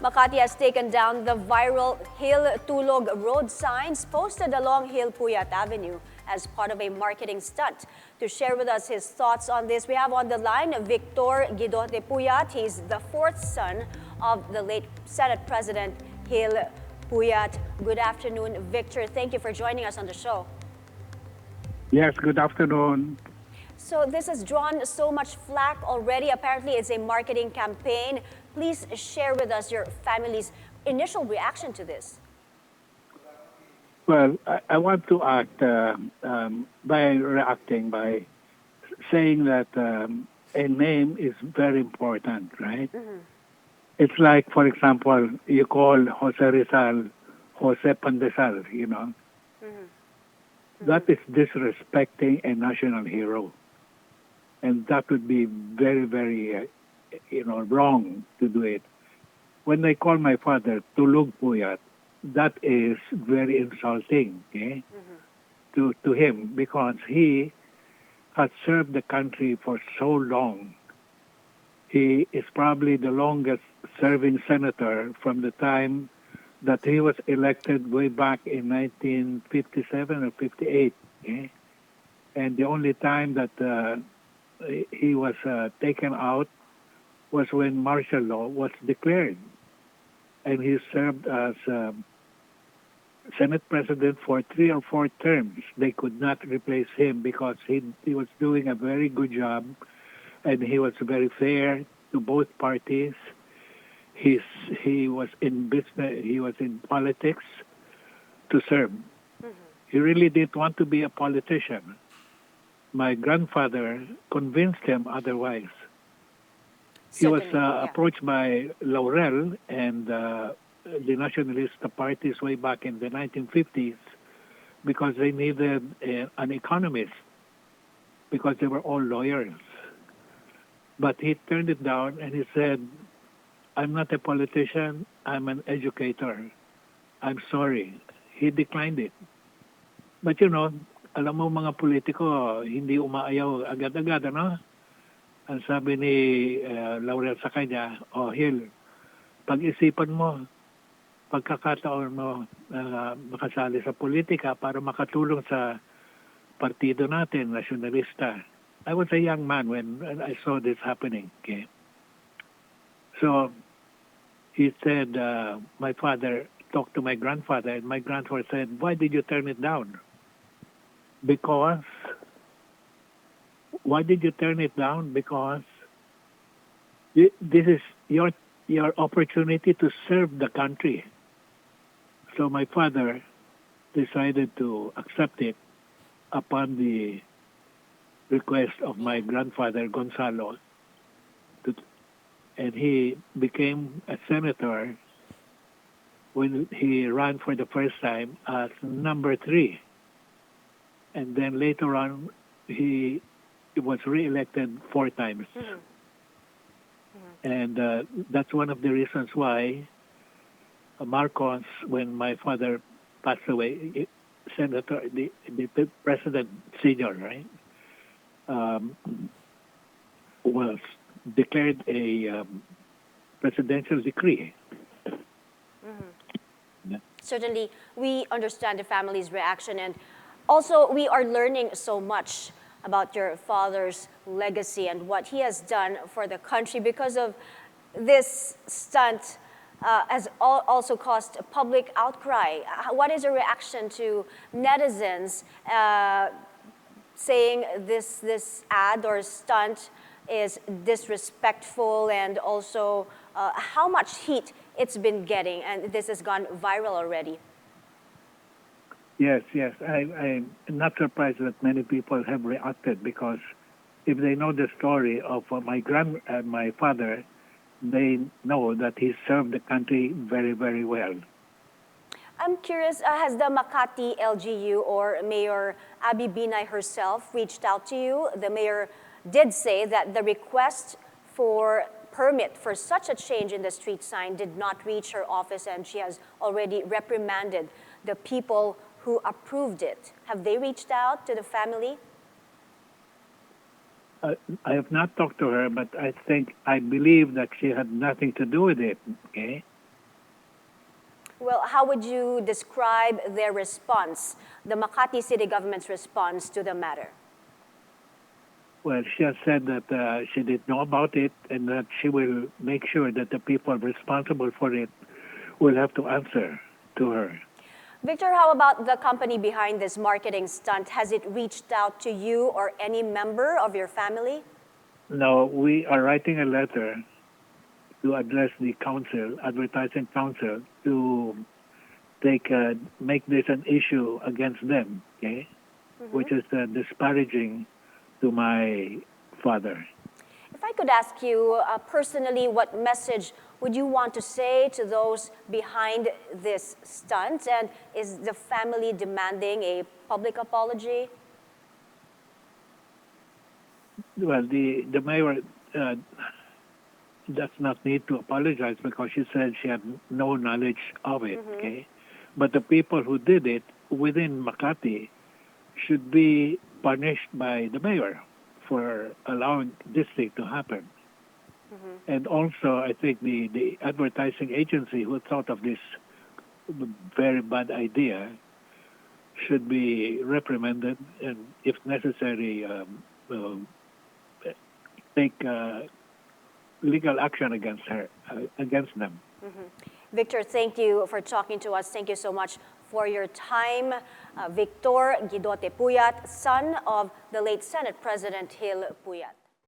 Makati has taken down the viral Gil Tulog road signs posted along Gil Puyat Avenue as part of a marketing stunt. To share with us his thoughts on this, we have on the line Victor Guidote Puyat. He's the fourth son of the late Senate President Gil Puyat. Good afternoon, Victor. Thank you for joining us on the show. Yes, good afternoon. So this has drawn so much flack already. Apparently, it's a marketing campaign. Please share with us your family's initial reaction to this. Well, I want to act by reacting by saying that a name is very important, right? It's like, for example, you call Jose Rizal Jose Pandesal, you know. That is disrespecting a national hero. And that would be very, very, wrong to do it. When they call my father Tulog Puyat, that is very insulting, okay, to him because he has served the country for so long. He is probably the longest serving senator from the time that he was elected way back in 1957 or 58. Okay? And the only time that he was taken out was when martial law was declared. And he served as Senate President for 3 or 4 terms. They could not replace him because he was doing a very good job and he was very fair to both parties. He was in business, he was in politics to serve. He really didn't want to be a politician. My grandfather convinced him otherwise. He was approached by Laurel and the nationalist parties way back in the 1950s because they needed an economist because they were all lawyers. But he turned it down and he said, I'm not a politician, I'm an educator. I'm sorry. He declined it. But alam mo mga politiko, hindi umaayaw agad-agad, ano? Ang sabi ni Laurel sa kanya, Gil, pag-isipan mo, pagkakataon mo makasali sa politika para makatulong sa partido natin, nasyonalista. I was a young man when I saw this happening. Okay? So he said, my father talked to my grandfather, and my grandfather said, why did you turn it down? Because, why did you turn it down? Because this is your opportunity to serve the country. So my father decided to accept it upon the request of my grandfather Gonzalo, and he became a senator when he ran for the first time as number 3. And then later on, he was re-elected 4 times. And that's one of the reasons why Marcos, when my father passed away, Senator, the President Senior, right, was declared a presidential decree. Certainly, we understand the family's reaction, and also we are learning so much about your father's legacy and what he has done for the country because of this stunt. Has also caused a public outcry. What is your reaction to netizens saying this ad or stunt is disrespectful, and also how much heat it's been getting, and this has gone viral already? Yes. I'm not surprised that many people have reacted because if they know the story of my father, they know that he served the country very, very well. I'm curious, has the Makati LGU or Mayor Abby Binay herself reached out to you? The mayor did say that the request for permit for such a change in the street sign did not reach her office, and she has already reprimanded the people who approved it. Have they reached out to the family? I have not talked to her, but I believe that she had nothing to do with it, okay? Well, how would you describe their response, the Makati City government's response to the matter? Well, she has said that she did know about it and that she will make sure that the people responsible for it will have to answer to her. Victor, how about the company behind this marketing stunt? Has it reached out to you or any member of your family? Now, we are writing a letter to address the council, advertising council, to make this an issue against them, okay? Which is disparaging to my father. If I could ask you personally, what message would you want to say to those behind this stunt? And is the family demanding a public apology? Well, the mayor does not need to apologize because she said she had no knowledge of it, okay? But the people who did it within Makati should be punished by the mayor for allowing this thing to happen. And also, I think the advertising agency who thought of this very bad idea should be reprimanded and, if necessary, take legal action against them. Victor, thank you for talking to us. Thank you so much for your time. Victor Guidote Puyat, son of the late Senate President Gil Puyat.